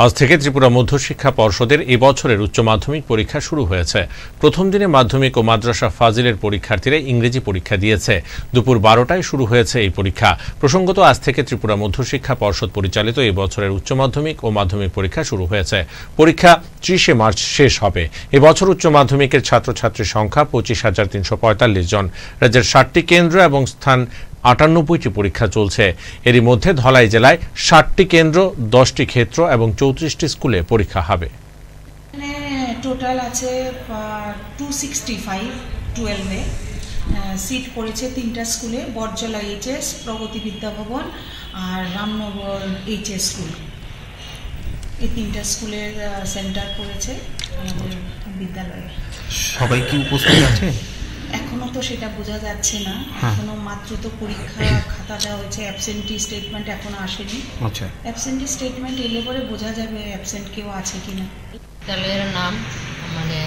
আজ থেকে ত্রিপুরা মধ্যশিক্ষা পর্ষদের এ বছরের উচ্চ মাধ্যমিক পরীক্ষা শুরু হয়েছে। প্রথম দিনে মাধ্যমিক ও মাদ্রাসা ফাজিলের পরীক্ষার্থীরা ইংরেজি পরীক্ষা দিয়েছে। দুপুর 12টায় শুরু হয়েছে এই পরীক্ষা। প্রসঙ্গত, আজ থেকে ত্রিপুরা মধ্যশিক্ষা পর্ষদ পরিচালিত এই বছরের উচ্চ মাধ্যমিক ও মাধ্যমিক পরীক্ষা শুরু হয়েছে। পরীক্ষা 30শে মার্চ শেষ হবে। এবছর উচ্চ মাধ্যমিকের ছাত্রছাত্রীর সংখ্যা 25,345 জন। রাজ্যের 60টি কেন্দ্র এবং স্থান 98টি পরীক্ষা চলছে। এরই মধ্যে ধলাই জেলায় 60টি কেন্দ্র, 10টি ক্ষেত্র এবং 34টি স্কুলে পরীক্ষা হবে। টোটাল আছে 265 12-এ সিট পড়েছে 3টা স্কুলে, বটজলা এইচএস, প্রগতি বিদ্যাভবন আর রামনগর এইচএস স্কুল। এই 3টা স্কুলের সেন্টার পড়েছে আমাদের বিদ্যালয়ে। সবাই কি উপস্থিত আছে? এখনো তো সেটা বোঝা যাচ্ছে না। এখনো মাত্র তো পরীক্ষা খাতা দেওয়া হয়েছে, অ্যাবসেন্টি স্টেটমেন্ট এখনো আসেনি। আচ্ছা, অ্যাবসেন্টি স্টেটমেন্ট এলে পরে বোঝা যাবে অ্যাবসেন্ট কেউ আছে কিনা। বিদ্যালয়ের নাম মানে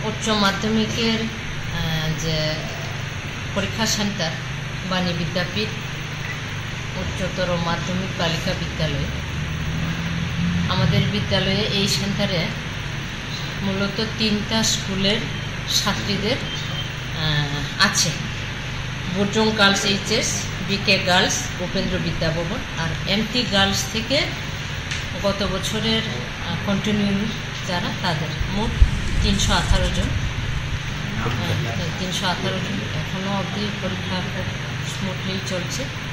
উচ্চ মাধ্যমিকের যে পরীক্ষা সেন্টার বাণী বিদ্যাপীঠ উচ্চতর মাধ্যমিক বালিকা বিদ্যালয়। আমাদের বিদ্যালয়ে এই সেন্টারে মূলত 3টা স্কুলের ছাত্রীদের আছে। বুটজং গার্লস এইচএস, বিকে গার্লস, উপেন্দ্র বিদ্যাভবন আর এমটি গার্লস থেকে গত বছরের কন্টিনিউ যারা তাদের মোট 318 জন। 318 জন এখনও অবধি পরীক্ষা খুব স্মুথলি চলছে।